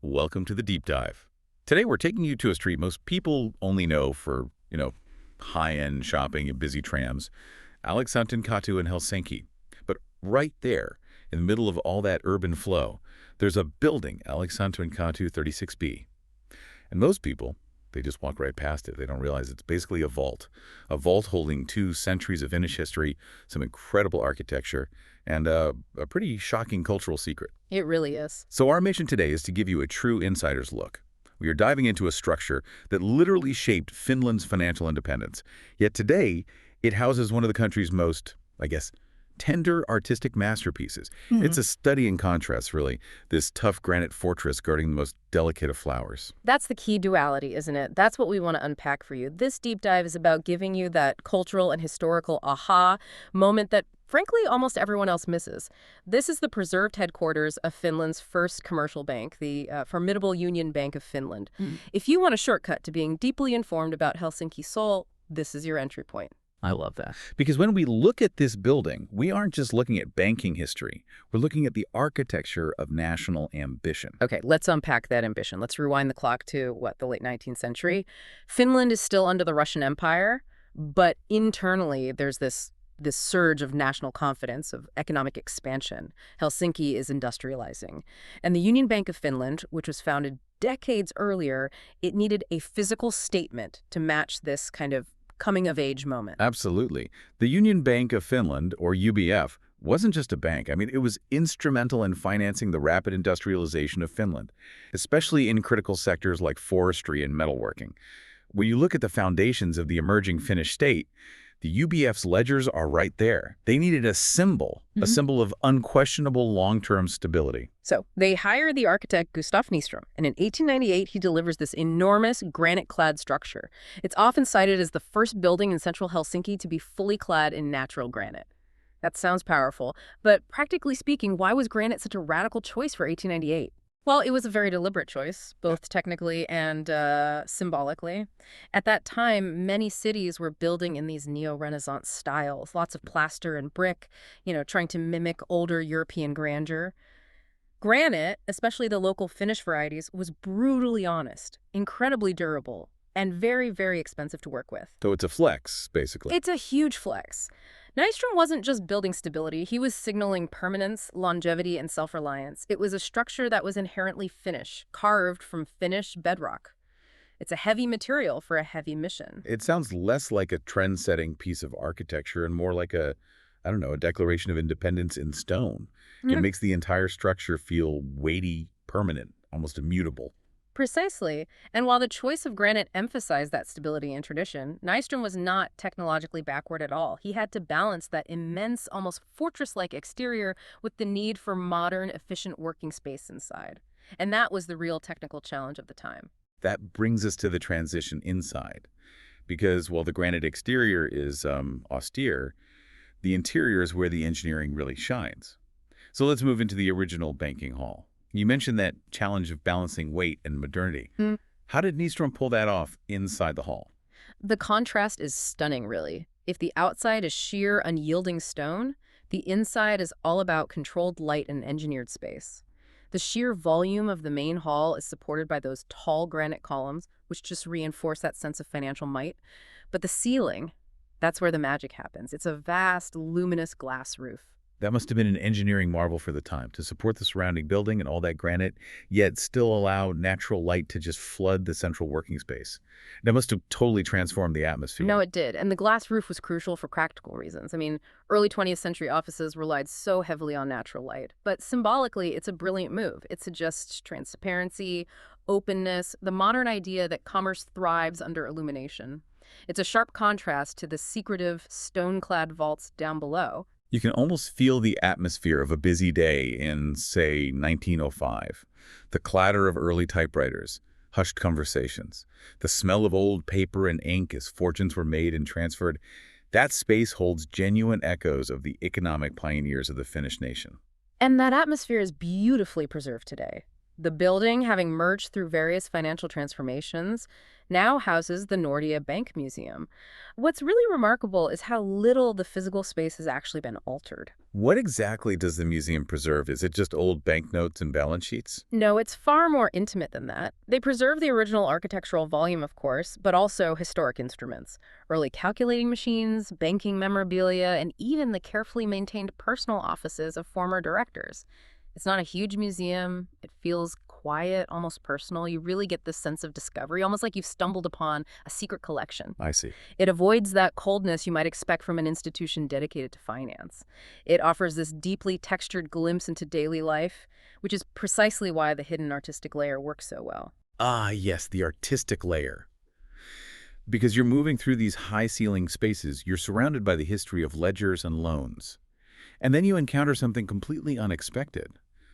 Welcome to the deep dive. Today we're taking you to a street most people only know for, high-end shopping and busy trams, Aleksanterinkatu in Helsinki. But right there, in the middle of all that urban flow, there's a building, Aleksanterinkatu 36B. And most people, they just walk right past it. They don't realize it's basically a vault holding 2 centuries of Finnish history, some incredible architecture, and a pretty shocking cultural secret. It really is. So our mission today is to give you a true insider's look. We are diving into a structure that literally shaped Finland's financial independence. Yet today, it houses one of the country's most, tender artistic masterpieces. It's a study in contrast, really, this tough granite fortress guarding the most delicate of flowers. That's the key duality, isn't it? That's what we want to unpack for you. This deep dive is about giving you that cultural and historical aha moment that, frankly, almost everyone else misses. This is the preserved headquarters of Finland's first commercial bank, the formidable Union Bank of Finland. If you want a shortcut to being deeply informed about Helsinki soul, this is your entry point. I love that. Because when we look at this building, we aren't just looking at banking history. We're looking at the architecture of national ambition. Okay, let's unpack that ambition. Let's rewind the clock to, the late 19th century. Finland is still under the Russian Empire, but internally there's this surge of national confidence, of economic expansion. Helsinki is industrializing. And the Union Bank of Finland, which was founded decades earlier, it needed a physical statement to match this kind of coming-of-age moment. Absolutely. The Union Bank of Finland, or UBF, wasn't just a bank. It was instrumental in financing the rapid industrialization of Finland, especially in critical sectors like forestry and metalworking. When you look at the foundations of the emerging Finnish state, the UBF's ledgers are right there. They needed a symbol of unquestionable long-term stability. So they hire the architect Gustaf Nyström, and in 1898 he delivers this enormous granite-clad structure. It's often cited as the first building in central Helsinki to be fully clad in natural granite. That sounds powerful, but practically speaking, why was granite such a radical choice for 1898? Well, it was a very deliberate choice, both technically and symbolically. At that time, many cities were building in these neo-Renaissance styles, lots of plaster and brick, trying to mimic older European grandeur. Granite, especially the local Finnish varieties, was brutally honest, incredibly durable, and very, very expensive to work with. So it's a flex, basically. It's a huge flex. Nyström wasn't just building stability, he was signaling permanence, longevity, and self-reliance. It was a structure that was inherently Finnish, carved from Finnish bedrock. It's a heavy material for a heavy mission. It sounds less like a trend-setting piece of architecture and more like a declaration of independence in stone. It makes the entire structure feel weighty, permanent, almost immutable. Precisely. And while the choice of granite emphasized that stability and tradition, Nyström was not technologically backward at all. He had to balance that immense, almost fortress-like exterior with the need for modern, efficient working space inside. And that was the real technical challenge of the time. That brings us to the transition inside. Because while the granite exterior is austere, the interior is where the engineering really shines. So let's move into the original banking hall. You mentioned that challenge of balancing weight and modernity. How did Nyström pull that off inside the hall? The contrast is stunning, really. If the outside is sheer, unyielding stone, the inside is all about controlled light and engineered space. The sheer volume of the main hall is supported by those tall granite columns, which just reinforce that sense of financial might. But the ceiling, that's where the magic happens. It's a vast, luminous glass roof. That must have been an engineering marvel for the time, to support the surrounding building and all that granite, yet still allow natural light to just flood the central working space. That must have totally transformed the atmosphere. No, it did. And the glass roof was crucial for practical reasons. Early 20th century offices relied so heavily on natural light. But symbolically, it's a brilliant move. It suggests transparency, openness, the modern idea that commerce thrives under illumination. It's a sharp contrast to the secretive, stone-clad vaults down below. You can almost feel the atmosphere of a busy day in, say, 1905. The clatter of early typewriters, hushed conversations, the smell of old paper and ink as fortunes were made and transferred. That space holds genuine echoes of the economic pioneers of the Finnish nation. And that atmosphere is beautifully preserved today. The building, having merged through various financial transformations, now houses the Nordea Bank Museum. What's really remarkable is how little the physical space has actually been altered. What exactly does the museum preserve? Is it just old banknotes and balance sheets? No, it's far more intimate than that. They preserve the original architectural volume, of course, but also historic instruments, early calculating machines, banking memorabilia, and even the carefully maintained personal offices of former directors. It's not a huge museum. It feels quiet, almost personal. You really get this sense of discovery, almost like you've stumbled upon a secret collection. I see. It avoids that coldness you might expect from an institution dedicated to finance. It offers this deeply textured glimpse into daily life, which is precisely why the hidden artistic layer works so well. Ah, yes, the artistic layer. Because you're moving through these high-ceiling spaces, you're surrounded by the history of ledgers and loans. And then you encounter something completely unexpected.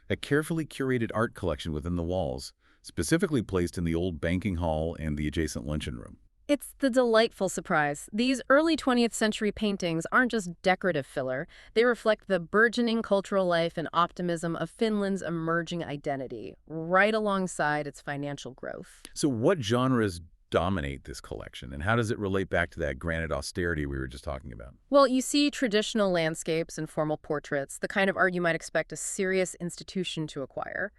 A carefully curated art collection within the walls, specifically placed in the old banking hall and the adjacent luncheon room. It's the delightful surprise. These early 20th century paintings aren't just decorative filler. They reflect the burgeoning cultural life and optimism of Finland's emerging identity, right alongside its financial growth. So what genres dominate this collection, and how does it relate back to that granite austerity we were just talking about? Well, you see traditional landscapes and formal portraits, the kind of art you might expect a serious institution to acquire.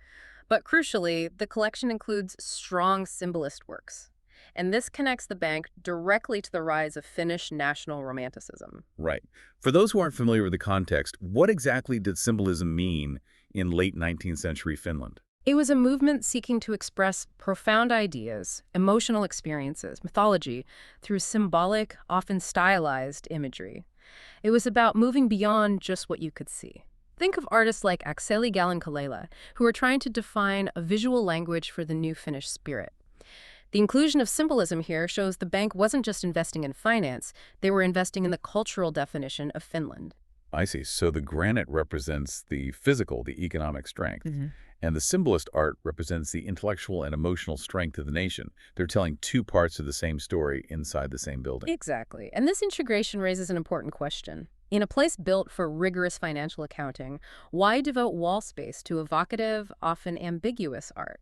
But crucially, the collection includes strong symbolist works. And this connects the bank directly to the rise of Finnish national romanticism. Right. For those who aren't familiar with the context, what exactly did symbolism mean in late 19th century Finland? It was a movement seeking to express profound ideas, emotional experiences, mythology, through symbolic, often stylized imagery. It was about moving beyond just what you could see. Think of artists like Akseli Gallen-Kallela, who are trying to define a visual language for the new Finnish spirit. The inclusion of symbolism here shows the bank wasn't just investing in finance, they were investing in the cultural definition of Finland. I see. So the granite represents the physical, the economic strength, and the symbolist art represents the intellectual and emotional strength of the nation. They're telling two parts of the same story inside the same building. Exactly. And this integration raises an important question. In a place built for rigorous financial accounting, why devote wall space to evocative, often ambiguous art?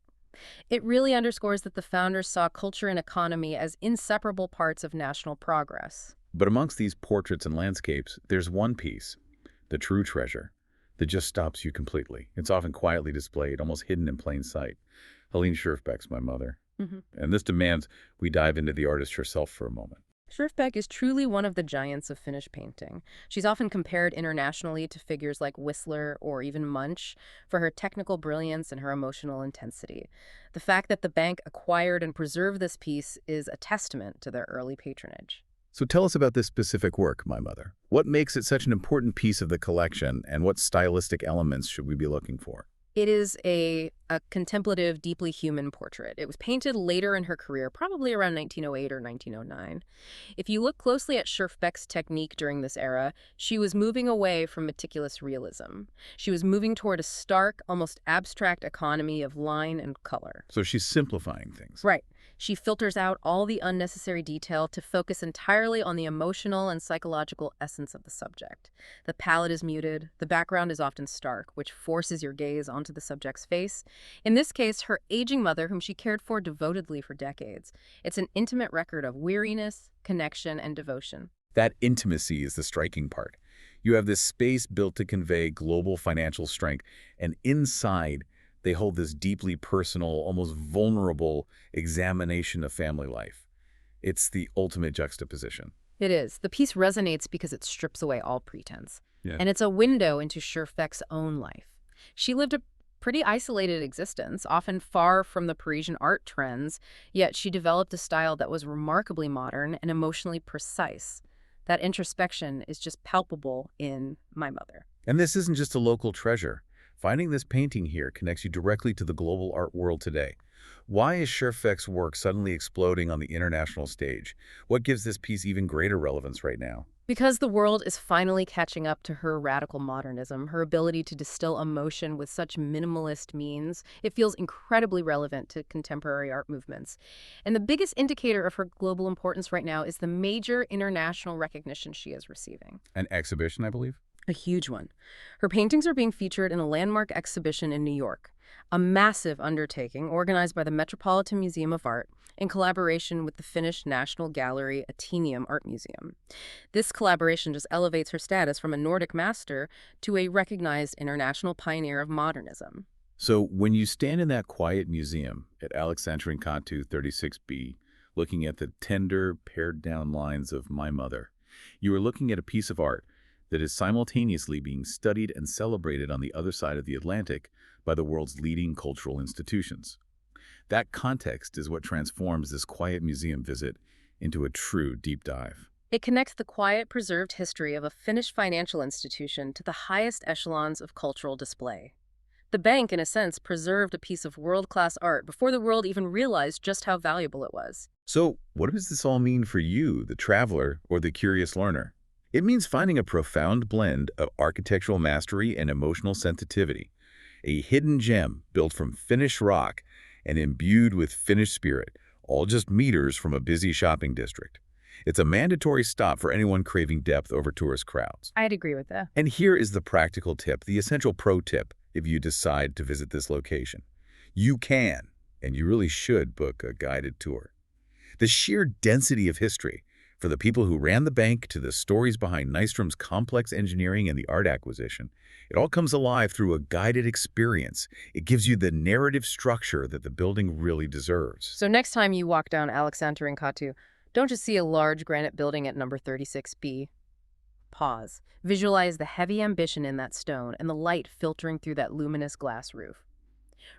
It really underscores that the founders saw culture and economy as inseparable parts of national progress. But amongst these portraits and landscapes, there's one piece, the true treasure, that just stops you completely. It's often quietly displayed, almost hidden in plain sight. Helene Schjerfbeck's my mother. And this demands we dive into the artist herself for a moment. Schjerfbeck is truly one of the giants of Finnish painting. She's often compared internationally to figures like Whistler or even Munch for her technical brilliance and her emotional intensity. The fact that the bank acquired and preserved this piece is a testament to their early patronage. So tell us about this specific work, my mother. What makes it such an important piece of the collection, and what stylistic elements should we be looking for? It is a contemplative, deeply human portrait. It was painted later in her career, probably around 1908 or 1909. If you look closely at Schjerfbeck's technique during this era, she was moving away from meticulous realism. She was moving toward a stark, almost abstract economy of line and color. So she's simplifying things. Right. She filters out all the unnecessary detail to focus entirely on the emotional and psychological essence of the subject. The palette is muted, the background is often stark, which forces your gaze onto the subject's face. In this case, her aging mother, whom she cared for devotedly for decades. It's an intimate record of weariness, connection, and devotion. That intimacy is the striking part. You have this space built to convey global financial strength, and inside, they hold this deeply personal, almost vulnerable examination of family life. It's the ultimate juxtaposition. It is. The piece resonates because it strips away all pretense. Yeah. And it's a window into Schjerfbeck's own life. She lived a pretty isolated existence, often far from the Parisian art trends, yet she developed a style that was remarkably modern and emotionally precise. That introspection is just palpable in my mother. And this isn't just a local treasure. Finding this painting here connects you directly to the global art world today. Why is Schjerfbeck's work suddenly exploding on the international stage? What gives this piece even greater relevance right now? Because the world is finally catching up to her radical modernism, her ability to distill emotion with such minimalist means, it feels incredibly relevant to contemporary art movements. And the biggest indicator of her global importance right now is the major international recognition she is receiving. An exhibition, I believe? A huge one. Her paintings are being featured in a landmark exhibition in New York. a massive undertaking organized by the Metropolitan Museum of Art in collaboration with the Finnish National Gallery Atheneum Art Museum. This collaboration just elevates her status from a Nordic master to a recognized international pioneer of modernism. So when you stand in that quiet museum at Aleksanterinkatu 36B, looking at the tender, pared-down lines of My Mother, you are looking at a piece of art that is simultaneously being studied and celebrated on the other side of the Atlantic by the world's leading cultural institutions. That context is what transforms this quiet museum visit into a true deep dive. It connects the quiet, preserved history of a Finnish financial institution to the highest echelons of cultural display. The bank, in a sense, preserved a piece of world-class art before the world even realized just how valuable it was. So what does this all mean for you, the traveler or the curious learner? It means finding a profound blend of architectural mastery and emotional sensitivity, a hidden gem built from Finnish rock and imbued with Finnish spirit, all just meters from a busy shopping district. It's a mandatory stop for anyone craving depth over tourist crowds. I'd agree with that. And here is the practical tip, the essential pro tip if you decide to visit this location. You can, and you really should, book a guided tour. The sheer density of history, for the people who ran the bank to the stories behind Nyström's complex engineering and the art acquisition, it all comes alive through a guided experience. It gives you the narrative structure that the building really deserves. So next time you walk down Aleksanterinkatu, don't just see a large granite building at number 36B. Pause. Visualize the heavy ambition in that stone and the light filtering through that luminous glass roof.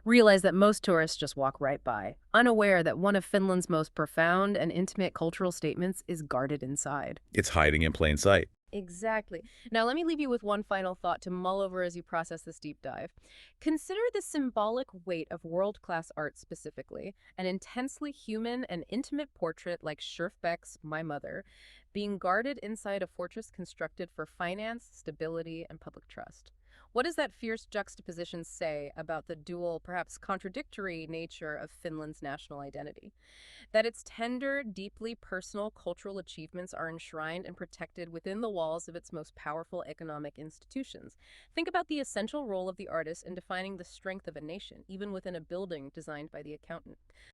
Realize that most tourists just walk right by, unaware that one of Finland's most profound and intimate cultural statements is guarded inside. It's hiding in plain sight. Exactly. Now let me leave you with one final thought to mull over as you process this deep dive. Consider the symbolic weight of world-class art specifically, an intensely human and intimate portrait like Schjerfbeck's My Mother, being guarded inside a fortress constructed for finance, stability, and public trust. What does that fierce juxtaposition say about the dual, perhaps contradictory nature of Finland's national identity? That its tender, deeply personal cultural achievements are enshrined and protected within the walls of its most powerful economic institutions. Think about the essential role of the artist in defining the strength of a nation, even within a building designed by the accountant.